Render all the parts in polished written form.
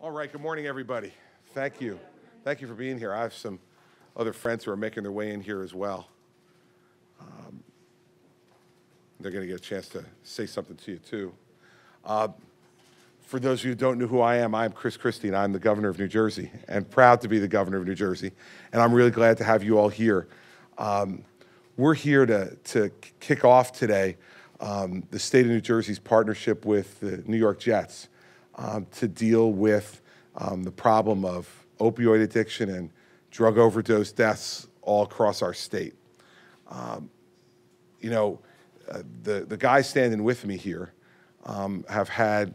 All right, good morning, everybody. Thank you. Thank you for being here. I have some other friends who are making their way in here as well. They're going to get a chance to say something to you, too. For those of you who don't know who I am Chris Christie, and I'm the governor of New Jersey, and proud to be the governor of New Jersey. And I'm really glad to have you all here. We're here to kick off today the state of New Jersey's partnership with the New York Jets to deal with the problem of opioid addiction and drug overdose deaths all across our state. The guys standing with me here have had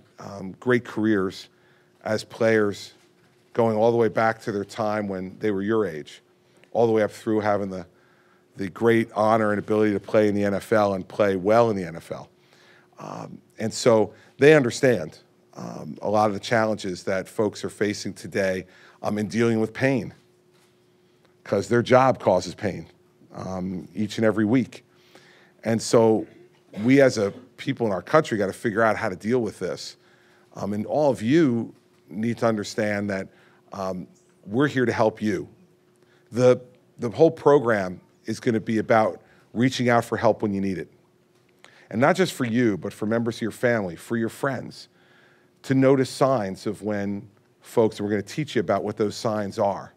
great careers as players, going all the way back to their time when they were your age, all the way up through having the great honor and ability to play in the NFL and play well in the NFL. And so they understand a lot of the challenges that folks are facing today in dealing with pain, because their job causes pain each and every week. And so we as a people in our country got to figure out how to deal with this. And all of you need to understand that we're here to help you. The whole program is going to be about reaching out for help when you need it. And not just for you, but for members of your family, for your friends, to notice signs of when folks, and we're going to teach you about what those signs are,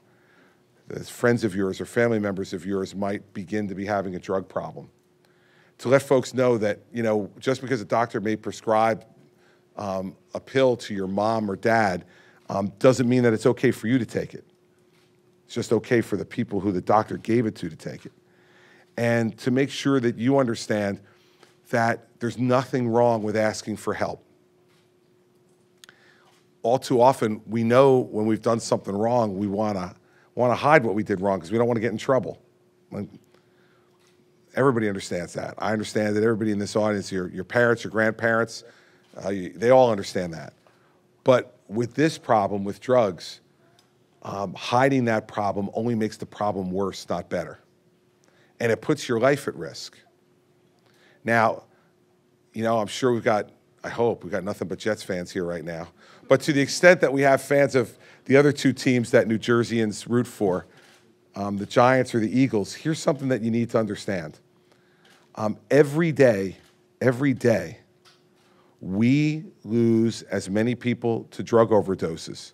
as friends of yours or family members of yours might begin to be having a drug problem. To let folks know that, just because a doctor may prescribe a pill to your mom or dad doesn't mean that it's okay for you to take it. It's just okay for the people who the doctor gave it to take it. And to make sure that you understand that there's nothing wrong with asking for help. All too often, we know when we've done something wrong, we want to hide what we did wrong because we don't want to get in trouble. Everybody understands that. I understand that everybody in this audience, your parents, your grandparents, they all understand that. But with this problem, with drugs, hiding that problem only makes the problem worse, not better. And it puts your life at risk. Now, I'm sure I hope we've got nothing but Jets fans here right now. But to the extent that we have fans of the other two teams that New Jerseyans root for, the Giants or the Eagles, here's something that you need to understand. Every day, we lose as many people to drug overdoses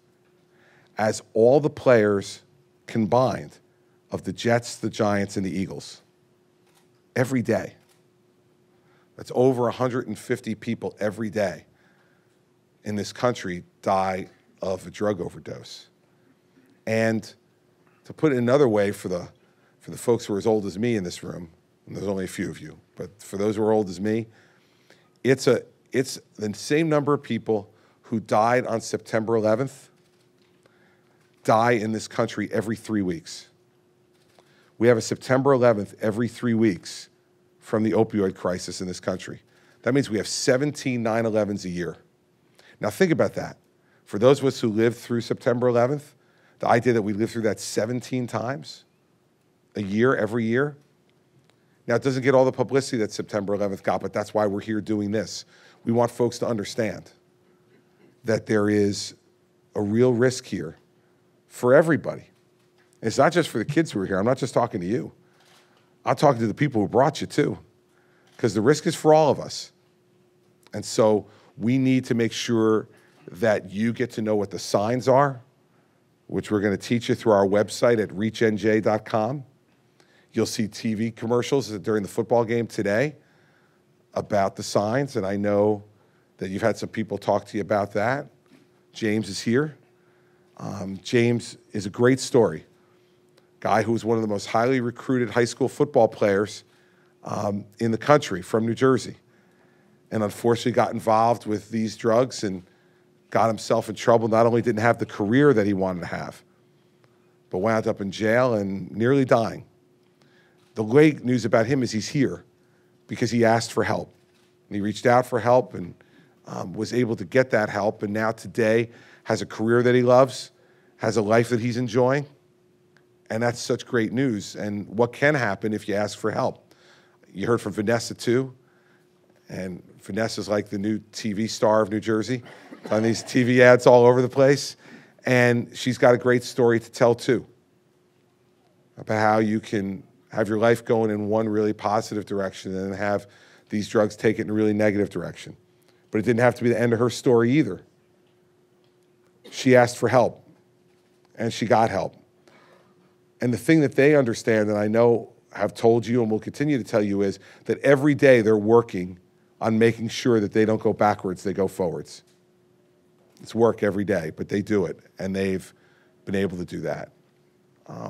as all the players combined of the Jets, the Giants, and the Eagles. Every day. That's over 150 people every day in this country die of a drug overdose. And to put it another way, for the folks who are as old as me in this room, and there's only a few of you, but for those who are old as me, it's the same number of people who died on September 11th die in this country every 3 weeks. We have a September 11th every 3 weeks from the opioid crisis in this country. That means we have 17 9/11s a year. Now think about that. For those of us who lived through September 11th, the idea that we lived through that 17 times a year, every year. Now, it doesn't get all the publicity that September 11th got, but that's why we're here doing this. We want folks to understand that there is a real risk here for everybody. It's not just for the kids who are here. I'm not just talking to you. I'm talking to the people who brought you, too, because the risk is for all of us. And so we need to make sure that you get to know what the signs are, which we're going to teach you through our website at reachnj.com. You'll see TV commercials during the football game today about the signs, and I know that you've had some people talk to you about that. James is here. James is a great story. Guy who was one of the most highly recruited high school football players in the country from New Jersey, and unfortunately got involved with these drugs and got himself in trouble. Not only didn't have the career that he wanted to have, but wound up in jail and nearly dying. The great news about him is he's here because he asked for help. And he reached out for help and was able to get that help, and now today has a career that he loves, has a life that he's enjoying, and that's such great news. And what can happen if you ask for help? You heard from Vanessa, too, and Vanessa's like the new TV star of New Jersey, on these TV ads all over the place. And she's got a great story to tell too about how you can have your life going in one really positive direction and then have these drugs take it in a really negative direction. But it didn't have to be the end of her story either. She asked for help, and she got help. And the thing that they understand, and I know have told you and will continue to tell you, is that every day they're working on making sure that they don't go backwards, they go forwards. It's work every day, but they do it, and they've been able to do that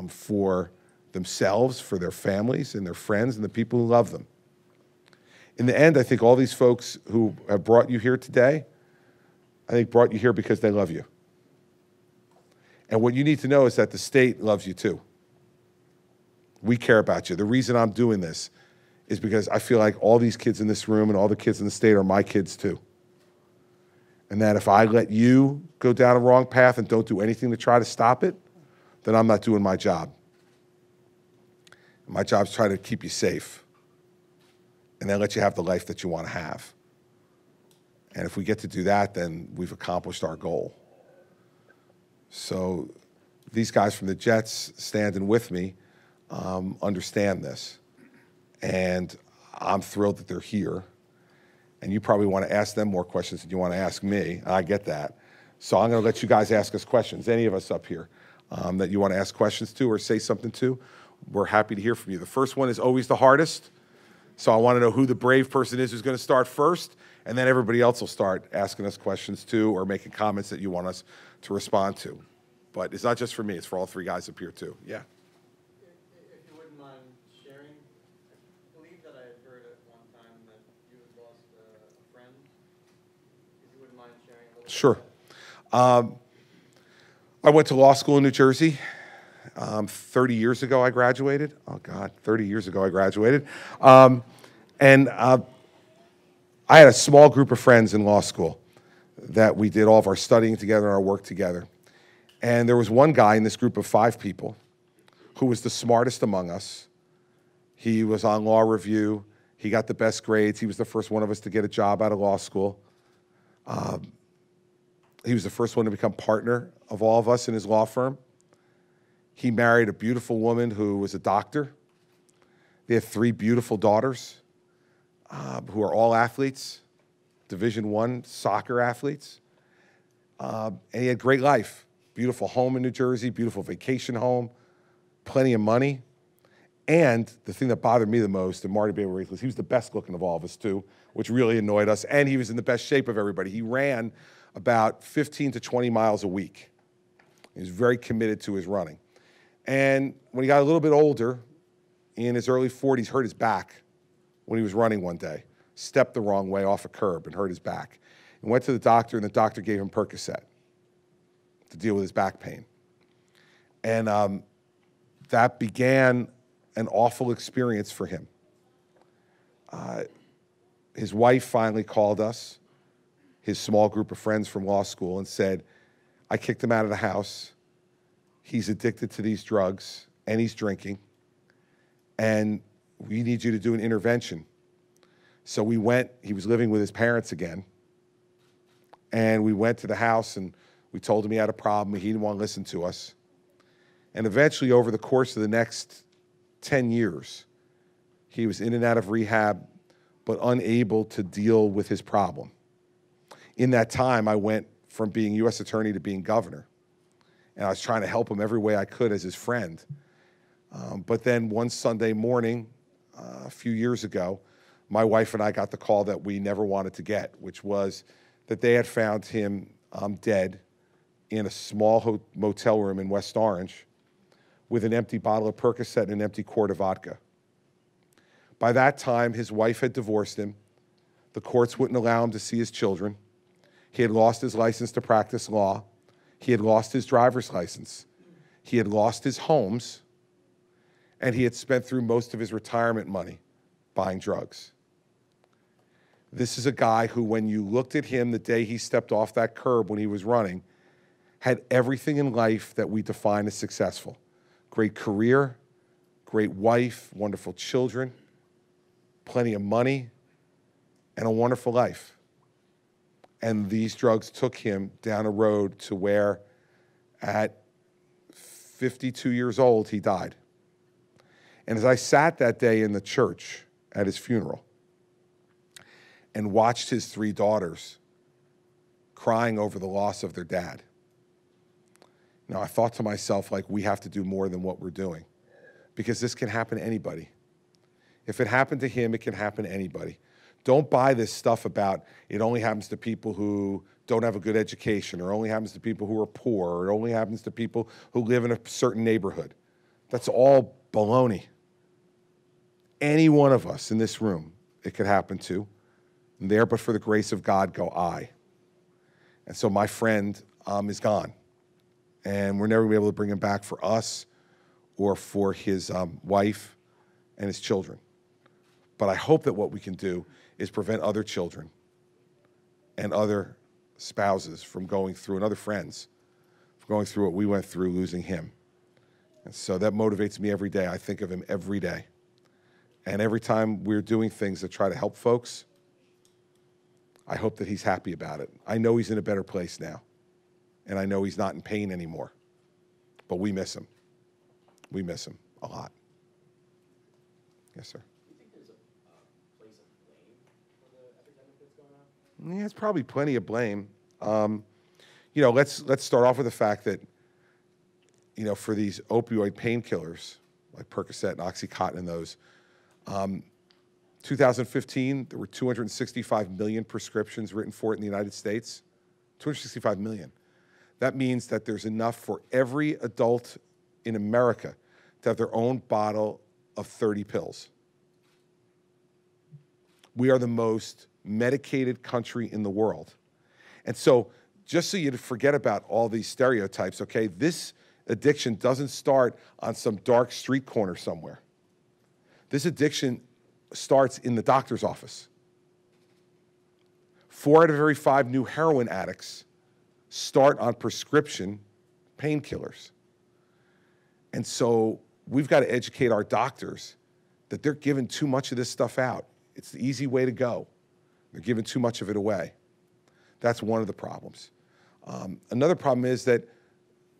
for themselves, for their families and their friends and the people who love them. In the end, I think all these folks who have brought you here today, I think brought you here because they love you. And what you need to know is that the state loves you too. We care about you. The reason I'm doing this is because I feel like all these kids in this room and all the kids in the state are my kids too. And that if I let you go down a wrong path and don't do anything to try to stop it, then I'm not doing my job. My job is trying to keep you safe and then let you have the life that you want to have. And if we get to do that, then we've accomplished our goal. So these guys from the Jets standing with me understand this. And I'm thrilled that they're here. And you probably want to ask them more questions than you want to ask me. I get that. So I'm going to let you guys ask us questions, any of us up here that you want to ask questions to or say something to. We're happy to hear from you. The first one is always the hardest. So I want to know who the brave person is who's going to start first, and then everybody else will start asking us questions too or making comments that you want us to respond to. But it's not just for me, it's for all three guys up here too. Yeah. If you wouldn't mind sharing, I believe that I had heard at one time that you had lost a friend. If you wouldn't mind sharing a little Sure. I went to law school in New Jersey. 30 years ago, I graduated. Oh, God, 30 years ago, I graduated. I had a small group of friends in law school that we did all of our studying together and our work together. And there was one guy in this group of 5 people who was the smartest among us. He was on law review. He got the best grades. He was the first one of us to get a job out of law school. He was the first one to become partner of all of us in his law firm. He married a beautiful woman who was a doctor. They had 3 beautiful daughters who are all athletes, Division I soccer athletes. And he had a great life. Beautiful home in New Jersey, beautiful vacation home, plenty of money. And the thing that bothered me the most, and Marty Baber, was he was the best looking of all of us too, which really annoyed us. And he was in the best shape of everybody. He ran about 15 to 20 miles a week. He was very committed to his running. And when he got a little bit older, in his early 40s, hurt his back when he was running one day. Stepped the wrong way off a curb and hurt his back. And went to the doctor, and the doctor gave him Percocet to deal with his back pain. And that began an awful experience for him. His wife finally called us, his small group of friends from law school, and said, I kicked him out of the house. He's addicted to these drugs, and he's drinking, and we need you to do an intervention. So we went, he was living with his parents again, and we went to the house, and we told him he had a problem, he didn't want to listen to us. And eventually, over the course of the next 10 years, he was in and out of rehab, but unable to deal with his problem. In that time, I went from being U.S. attorney to being governor. And I was trying to help him every way I could as his friend. But then one Sunday morning, a few years ago, my wife and I got the call that we never wanted to get, which was that they had found him dead in a small motel room in West Orange with an empty bottle of Percocet and an empty quart of vodka. By that time, his wife had divorced him. The courts wouldn't allow him to see his children. He had lost his license to practice law. He had lost his driver's license. He had lost his homes. And he had spent through most of his retirement money buying drugs. This is a guy who, when you looked at him the day he stepped off that curb when he was running, had everything in life that we define as successful. Great career, great wife, wonderful children, plenty of money, and a wonderful life. And these drugs took him down a road to where At 52 years old, he died. And as I sat that day in the church at his funeral and watched his 3 daughters crying over the loss of their dad, now I thought to myself, like, we have to do more than what we're doing, because this can happen to anybody. If it happened to him, it can happen to anybody. Don't buy this stuff about it only happens to people who don't have a good education, or only happens to people who are poor, or it only happens to people who live in a certain neighborhood. That's all baloney. Any one of us in this room, it could happen to. And there, but for the grace of God, go I. And so my friend is gone. And we're never going to be able to bring him back for us or for his wife and his children. But I hope that what we can do is prevent other children and other spouses from going through, and other friends from going through what we went through losing him. And so that motivates me every day. I think of him every day. And every time we're doing things that try to help folks, I hope that he's happy about it. I know he's in a better place now. And I know he's not in pain anymore. But we miss him. We miss him a lot. Yes, sir. Do you think there's a place of blame for the epidemic that's going on? Yeah, it's probably plenty of blame. You know, let's start off with the fact that, you know, for these opioid painkillers, like Percocet and Oxycontin and those, 2015, there were 265 million prescriptions written for it in the United States. 265 million. That means that there's enough for every adult in America to have their own bottle of 30 pills. We are the most medicated country in the world. And so, just so you forget about all these stereotypes, okay, this addiction doesn't start on some dark street corner somewhere. This addiction starts in the doctor's office. 4 out of every 5 new heroin addicts start on prescription painkillers. And so we've got to educate our doctors that they're giving too much of this stuff out. It's the easy way to go. They're giving too much of it away. That's one of the problems. Another problem is that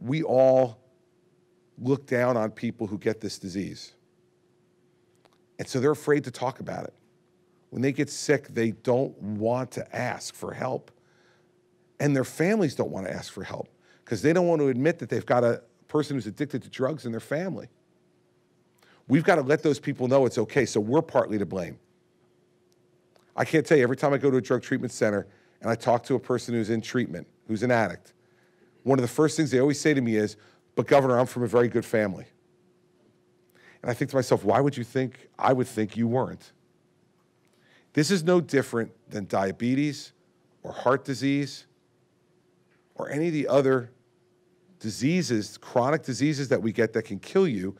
we all look down on people who get this disease. And so they're afraid to talk about it. When they get sick, they don't want to ask for help. And their families don't want to ask for help because they don't want to admit that they've got a person who's addicted to drugs in their family. We've got to let those people know it's okay, so we're partly to blame. I can't tell you, every time I go to a drug treatment center and I talk to a person who's in treatment, who's an addict, one of the first things they always say to me is, "But Governor, I'm from a very good family." And I think to myself, why would you think I would think you weren't? This is no different than diabetes or heart disease or any of the other diseases, chronic diseases that we get that can kill you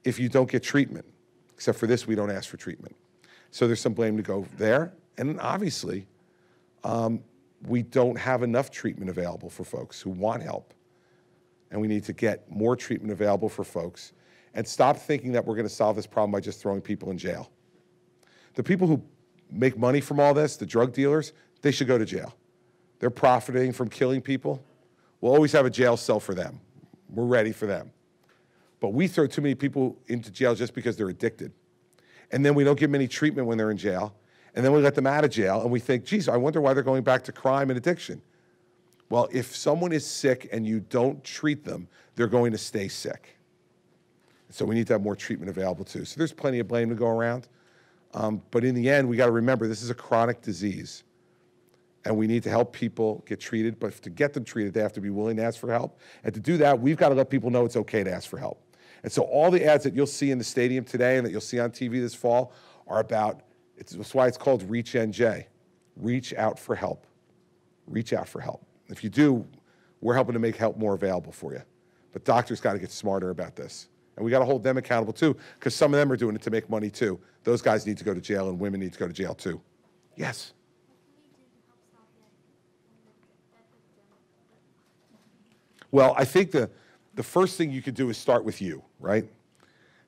if you don't get treatment. Except for this, we don't ask for treatment. So there's some blame to go there. And obviously, we don't have enough treatment available for folks who want help. And we need to get more treatment available for folks and stop thinking that we're going to solve this problem by just throwing people in jail. The people who make money from all this, the drug dealers, they should go to jail. They're profiting from killing people. We'll always have a jail cell for them. We're ready for them. But we throw too many people into jail just because they're addicted. And then we don't give them any treatment when they're in jail. And then we let them out of jail and we think, geez, I wonder why they're going back to crime and addiction. Well, if someone is sick and you don't treat them, they're going to stay sick. So we need to have more treatment available too. So there's plenty of blame to go around. But in the end, we got to remember this is a chronic disease. And we need to help people get treated. But to get them treated, they have to be willing to ask for help. And to do that, we've got to let people know it's okay to ask for help. And so all the ads that you'll see in the stadium today and that you'll see on TV this fall are about, that's why it's called Reach NJ. Reach out for help. Reach out for help. If you do, we're helping to make help more available for you. But doctors got to get smarter about this. And we got to hold them accountable too, because some of them are doing it to make money too. Those guys need to go to jail and women need to go to jail too. Yes? Well, I think the first thing you could do is start with you, right?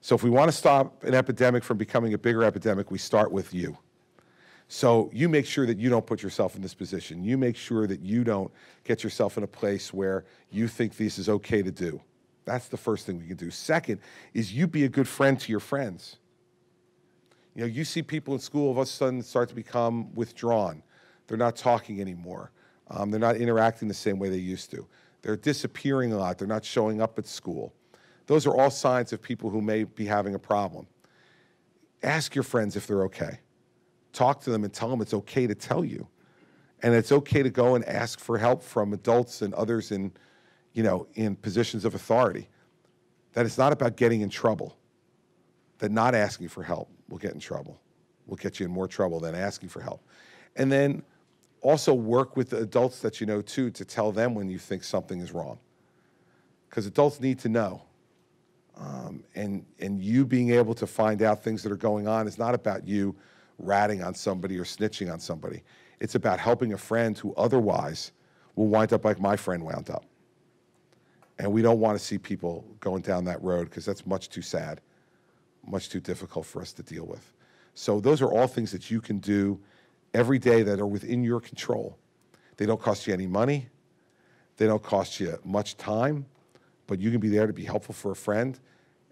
So if we want to stop an epidemic from becoming a bigger epidemic, we start with you. So you make sure that you don't put yourself in this position. You make sure that you don't get yourself in a place where you think this is okay to do. That's the first thing we can do. Second is you be a good friend to your friends. You know, you see people in school all of a sudden start to become withdrawn. They're not talking anymore. They're not interacting the same way they used to. They're disappearing a lot. They're not showing up at school. Those are all signs of people who may be having a problem. Ask your friends if they're okay. Talk to them and tell them it's okay to tell you. And it's okay to go and ask for help from adults and others in, you know, in positions of authority. That it's not about getting in trouble. That not asking for help will get in trouble. Will get you in more trouble than asking for help. And then also work with the adults that you know too to tell them when you think something is wrong. Because adults need to know. And you being able to find out things that are going on is not about you ratting on somebody or snitching on somebody. It's about helping a friend who otherwise will wind up like my friend wound up. And we don't want to see people going down that road because that's much too sad, much too difficult for us to deal with. So those are all things that you can do every day that are within your control. They don't cost you any money. They don't cost you much time, but you can be there to be helpful for a friend,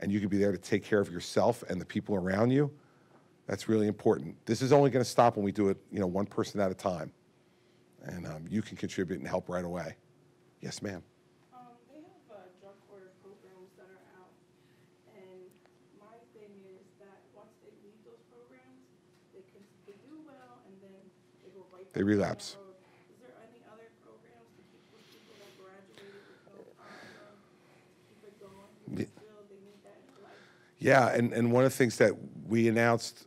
and you can be there to take care of yourself and the people around you. That's really important. This is only going to stop when we do it, you know, one person at a time. And you can contribute and help right away. Yes, ma'am. They have drug court programs that are out, and my thing is that once they leave those programs, they do well, and then they go right They back relapse. down the road. Is there any other programs to keep those people that graduated with no problem, keep it going? Ye- Because still, they need that in life. Yeah, and one of the things that we announced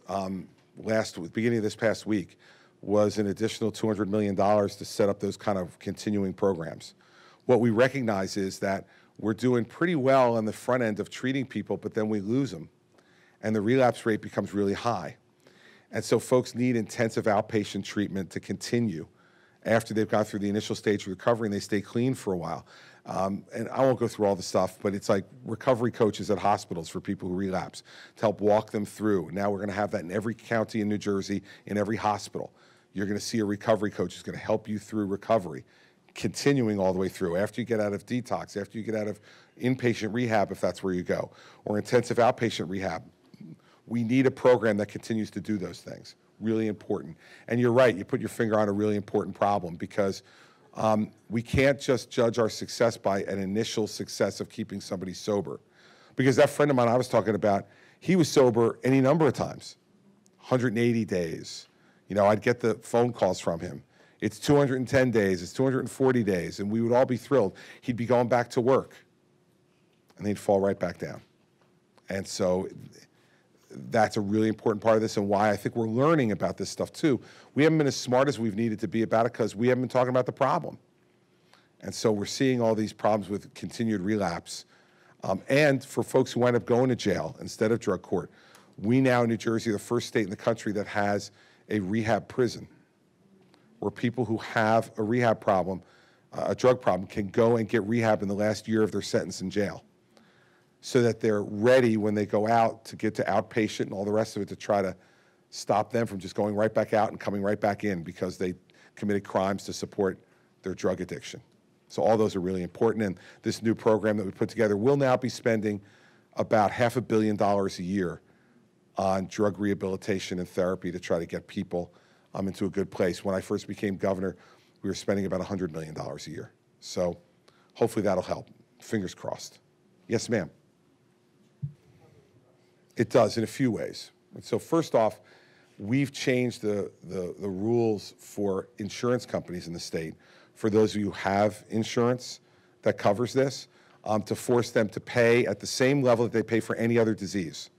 beginning of this past week was an additional $200 million to set up those kind of continuing programs. What we recognize is that we're doing pretty well on the front end of treating people, but then we lose them, and the relapse rate becomes really high. And so folks need intensive outpatient treatment to continue after they've gone through the initial stage of recovery and they stay clean for a while. And I won't go through all the stuff, but it's like recovery coaches at hospitals for people who relapse to help walk them through. Now we're going to have that in every county in New Jersey, in every hospital. You're going to see a recovery coach who's going to help you through recovery, continuing all the way through. After you get out of detox, after you get out of inpatient rehab, if that's where you go, or intensive outpatient rehab, we need a program that continues to do those things. Really important. And you're right, you put your finger on a really important problem because we can't just judge our success by an initial success of keeping somebody sober. Because that friend of mine I was talking about, he was sober any number of times, 180 days. You know, I'd get the phone calls from him. It's 210 days, it's 240 days, and we would all be thrilled. He'd be going back to work, and he'd fall right back down. And so that's a really important part of this and why I think we're learning about this stuff too. We haven't been as smart as we've needed to be about it because we haven't been talking about the problem. And so we're seeing all these problems with continued relapse. And for folks who wind up going to jail instead of drug court, we now in New Jersey are the first state in the country that has a rehab prison where people who have a rehab problem, a drug problem, can go and get rehab in the last year of their sentence in jail, so that they're ready when they go out to get to outpatient and all the rest of it to try to stop them from just going right back out and coming right back in because they committed crimes to support their drug addiction. So all those are really important. And this new program that we put together will now be spending about $500 million a year on drug rehabilitation and therapy to try to get people into a good place. When I first became governor, we were spending about $100 million a year. So hopefully that'll help. Fingers crossed. Yes, ma'am. It does in a few ways. And so first off, we've changed the rules for insurance companies in the state, for those of you who have insurance that covers this, to force them to pay at the same level that they pay for any other disease.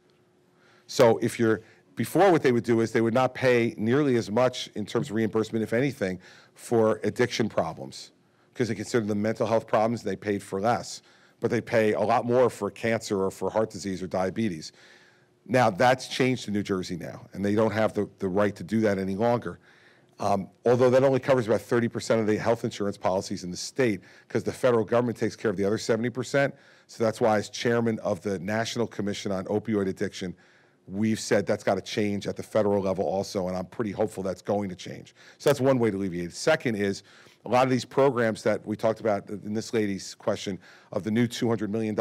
So if you're, before what they would do is they would not pay nearly as much in terms of reimbursement, if anything, for addiction problems, because they consider them mental health problems, they paid for less. But they pay a lot more for cancer or for heart disease or diabetes. Now, that's changed in New Jersey now, and they don't have the right to do that any longer. Although that only covers about 30% of the health insurance policies in the state, because the federal government takes care of the other 70%. So that's why, as chairman of the National Commission on Opioid Addiction, we've said that's got to change at the federal level also, and I'm pretty hopeful that's going to change. So that's one way to alleviate it. Second is, a lot of these programs that we talked about in this lady's question of the new $200 million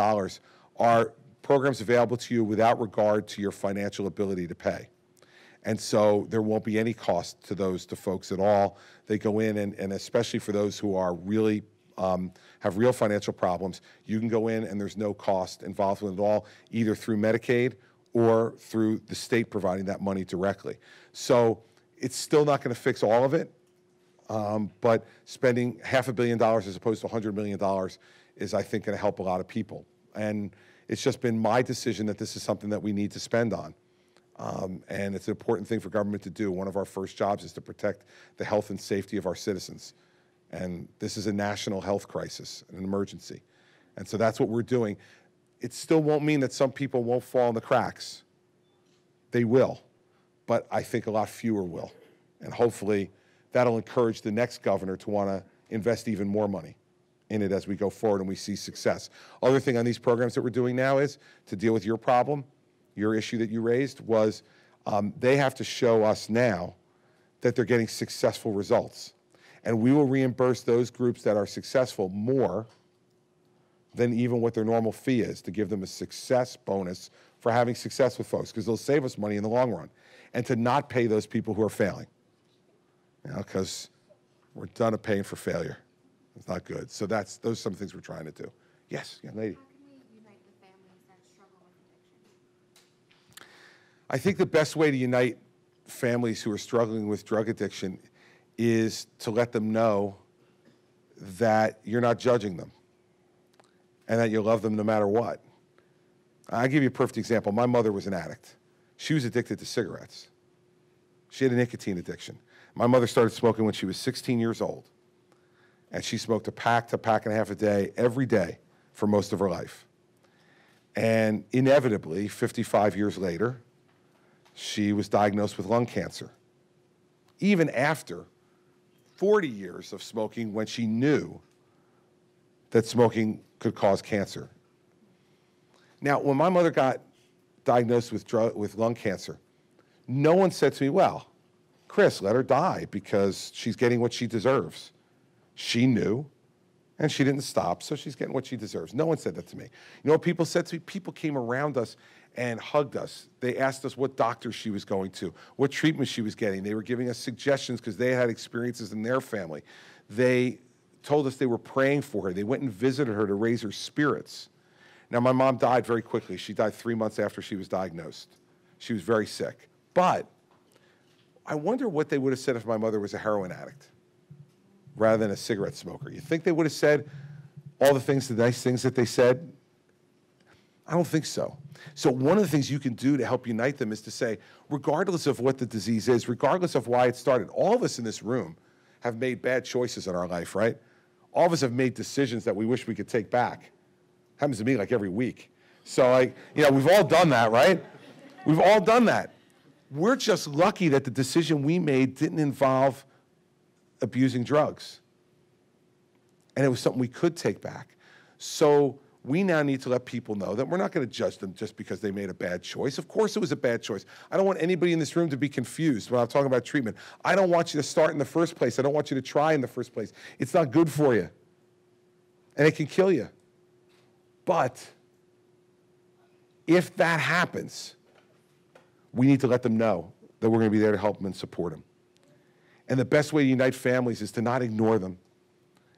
are programs available to you without regard to your financial ability to pay. And so there won't be any cost to those to folks at all. They go in, and especially for those who are really have real financial problems, you can go in and there's no cost involved with it at all, either through Medicaid or through the state providing that money directly. So it's still not going to fix all of it, but spending $500 million as opposed to $100 million is, I think, going to help a lot of people. And it's just been my decision that this is something that we need to spend on. And it's an important thing for government to do. One of our first jobs is to protect the health and safety of our citizens. And this is a national health crisis, an emergency. And so that's what we're doing. It still won't mean that some people won't fall in the cracks. They will, but I think a lot fewer will. And hopefully that'll encourage the next governor to want to invest even more money in it as we go forward and we see success. Other thing on these programs that we're doing now is to deal with your problem, your issue that you raised was they have to show us now that they're getting successful results. And we will reimburse those groups that are successful more than even what their normal fee is to give them a success bonus for having success with folks, because they'll save us money in the long run. And to not pay those people who are failing, because we're done at paying for failure. It's not good. So those are some things we're trying to do. Yes, young lady. How can we unite the families that struggle with addiction? I think the best way to unite families who are struggling with drug addiction is to let them know that you're not judging them and that you love them no matter what. I'll give you a perfect example. My mother was an addict. She was addicted to cigarettes. She had a nicotine addiction. My mother started smoking when she was 16 years old, and she smoked a pack to a pack and a half a day every day for most of her life. And inevitably, 55 years later, she was diagnosed with lung cancer. Even after 40 years of smoking, when she knew that smoking could cause cancer. Now, when my mother got diagnosed with lung cancer, no one said to me, well, Chris, let her die because she's getting what she deserves. She knew, and she didn't stop, so she's getting what she deserves. No one said that to me. You know what people said to me? People came around us and hugged us. They asked us what doctor she was going to, what treatment she was getting. They were giving us suggestions because they had experiences in their family. They told us they were praying for her. They went and visited her to raise her spirits. Now, my mom died very quickly. She died 3 months after she was diagnosed. She was very sick. But I wonder what they would have said if my mother was a heroin addict rather than a cigarette smoker. You think they would have said all the nice things that they said? I don't think so. So one of the things you can do to help unite them is to say, regardless of what the disease is, regardless of why it started, all of us in this room have made bad choices in our life, right? All of us have made decisions that we wish we could take back. Happens to me like every week. So we've all done that, right? We've all done that. We're just lucky that the decision we made didn't involve abusing drugs. And it was something we could take back. So we now need to let people know that we're not going to judge them just because they made a bad choice. Of course it was a bad choice. I don't want anybody in this room to be confused when I'm talking about treatment. I don't want you to start in the first place. I don't want you to try in the first place. It's not good for you. And it can kill you. But if that happens, we need to let them know that we're going to be there to help them and support them. And the best way to unite families is to not ignore them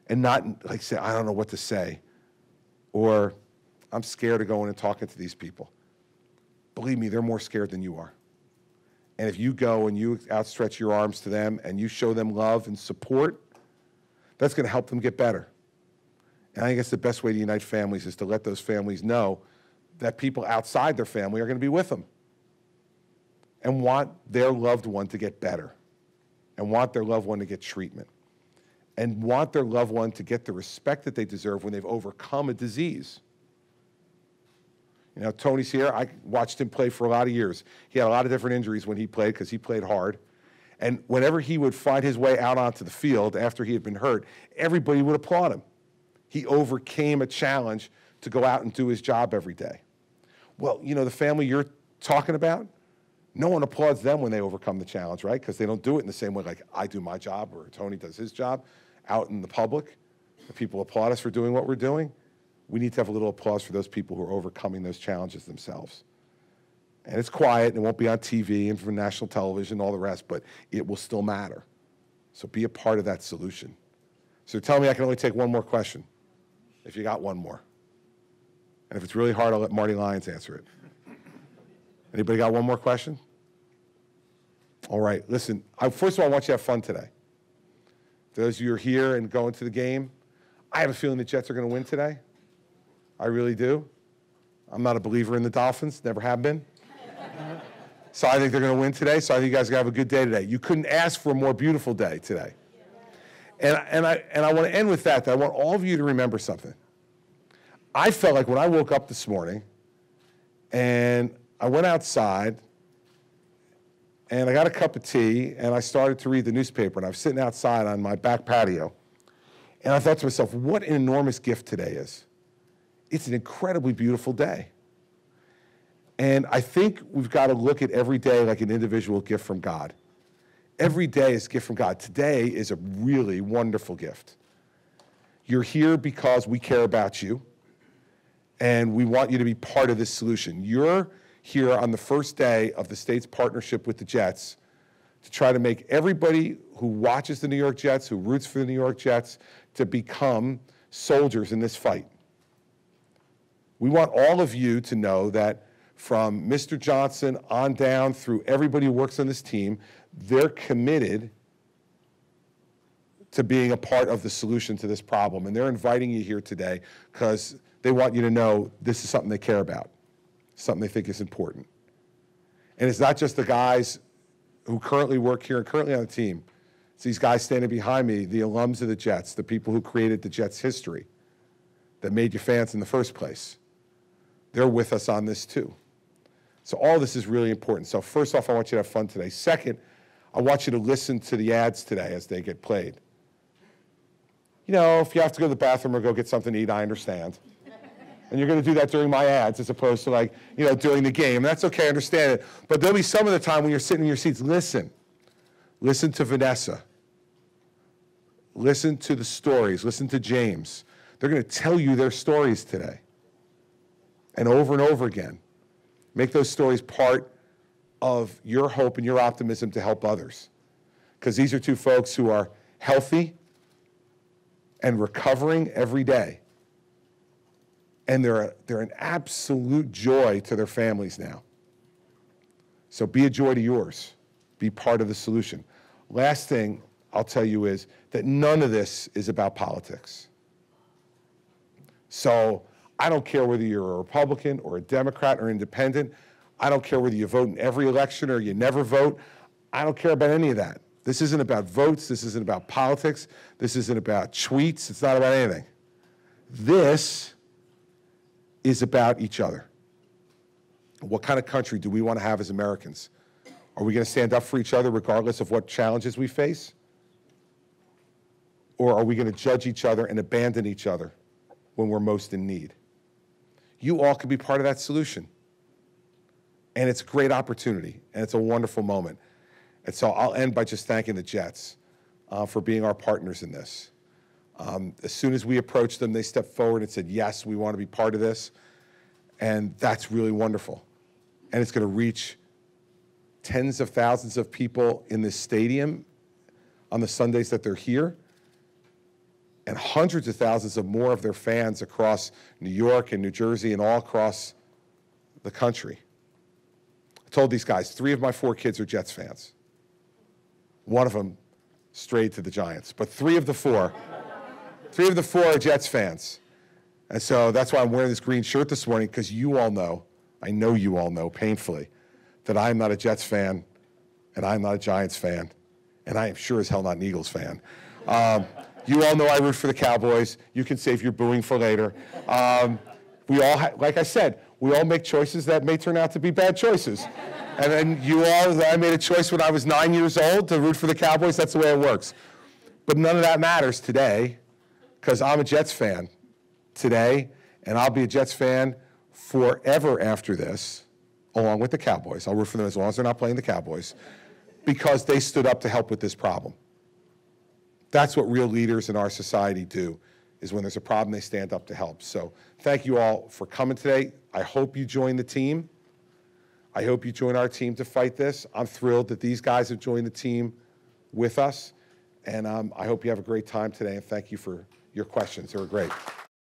and not say, I don't know what to say, or I'm scared of going and talking to these people. Believe me, they're more scared than you are. And if you go and you outstretch your arms to them and you show them love and support, that's going to help them get better. And I think that's the best way to unite families is to let those families know that people outside their family are going to be with them and want their loved one to get better and want their loved one to get treatment and want their loved one to get the respect that they deserve when they've overcome a disease. You know, Tony's here. I watched him play for a lot of years. He had a lot of different injuries when he played because he played hard. And whenever he would find his way out onto the field after he had been hurt, everybody would applaud him. He overcame a challenge to go out and do his job every day. Well, you know, the family you're talking about, No one applauds them when they overcome the challenge, right? Because they don't do it in the same way like I do my job or Tony does his job out in the public. The people applaud us for doing what we're doing. We need to have a little applause for those people who are overcoming those challenges themselves. And it's quiet, and it won't be on TV and for national television and all the rest, but it will still matter. So be a part of that solution. So tell me I can only take one more question, if you got one more. And if it's really hard, I'll let Marty Lyons answer it. Anybody got one more question? All right, listen, first of all, I want you to have fun today. For those of you who are here and going to the game, I have a feeling the Jets are going to win today. I really do. I'm not a believer in the Dolphins, never have been. So I think they're going to win today, so I think you guys are going to have a good day today. You couldn't ask for a more beautiful day today. And I want to end with that I want all of you to remember something. I felt like when I woke up this morning and I went outside and I got a cup of tea and I started to read the newspaper, and I was sitting outside on my back patio, and I thought to myself, what an enormous gift today is. It's an incredibly beautiful day. And I think we've got to look at every day like an individual gift from God. Every day is a gift from God. Today is a really wonderful gift. You're here because we care about you, and we want you to be part of this solution. You're here on the first day of the state's partnership with the Jets to try to make everybody who watches the New York Jets, who roots for the New York Jets, to become soldiers in this fight. We want all of you to know that from Mr. Johnson on down through everybody who works on this team, they're committed to being a part of the solution to this problem. And they're inviting you here today because they want you to know this is something they care about, something they think is important. And it's not just the guys who currently work here and currently on the team. It's these guys standing behind me, the alums of the Jets, the people who created the Jets' history that made you fans in the first place. They're with us on this too. So all this is really important. So first off, I want you to have fun today. Second, I want you to listen to the ads today as they get played. You know, if you have to go to the bathroom or go get something to eat, I understand. And you're going to do that during my ads as opposed to during the game. And that's okay, I understand it. But there'll be some of the time when you're sitting in your seats, listen. Listen to Vanessa. Listen to the stories. Listen to James. They're going to tell you their stories today. And over again. Make those stories part of your hope and your optimism to help others. Because these are two folks who are healthy and recovering every day. And they're an absolute joy to their families now. So be a joy to yours. Be part of the solution. Last thing I'll tell you is that none of this is about politics. So I don't care whether you're a Republican or a Democrat or independent. I don't care whether you vote in every election or you never vote. I don't care about any of that. This isn't about votes. This isn't about politics. This isn't about tweets. It's not about anything. This is about each other. What kind of country do we want to have as Americans? Are we going to stand up for each other regardless of what challenges we face? Or are we going to judge each other and abandon each other when we're most in need? You all could be part of that solution. And it's a great opportunity, and it's a wonderful moment. And so I'll end by just thanking the Jets for being our partners in this. As soon as we approached them, they stepped forward and said, yes, we want to be part of this. And that's really wonderful. And it's going to reach tens of thousands of people in this stadium on the Sundays that they're here, and hundreds of thousands of more of their fans across New York and New Jersey and all across the country. I told these guys, 3 of my 4 kids are Jets fans. One of them strayed to the Giants, but 3 of the 4 are Jets fans. And so that's why I'm wearing this green shirt this morning, because you all know, I know you all know painfully, that I am not a Jets fan, and I'm not a Giants fan, and I am sure as hell not an Eagles fan. You all know I root for the Cowboys. You can save your booing for later. We all, like I said, we all make choices that may turn out to be bad choices. And then I made a choice when I was 9 years old to root for the Cowboys. That's the way it works. But none of that matters today, because I'm a Jets fan today, and I'll be a Jets fan forever after this. along with the Cowboys. I'll root for them as long as they're not playing the Cowboys, because they stood up to help with this problem. That's what real leaders in our society do, is when there's a problem, they stand up to help. So thank you all for coming today. I hope you join the team. I hope you join our team to fight this. I'm thrilled that these guys have joined the team with us. And I hope you have a great time today, and thank you for your questions. They were great.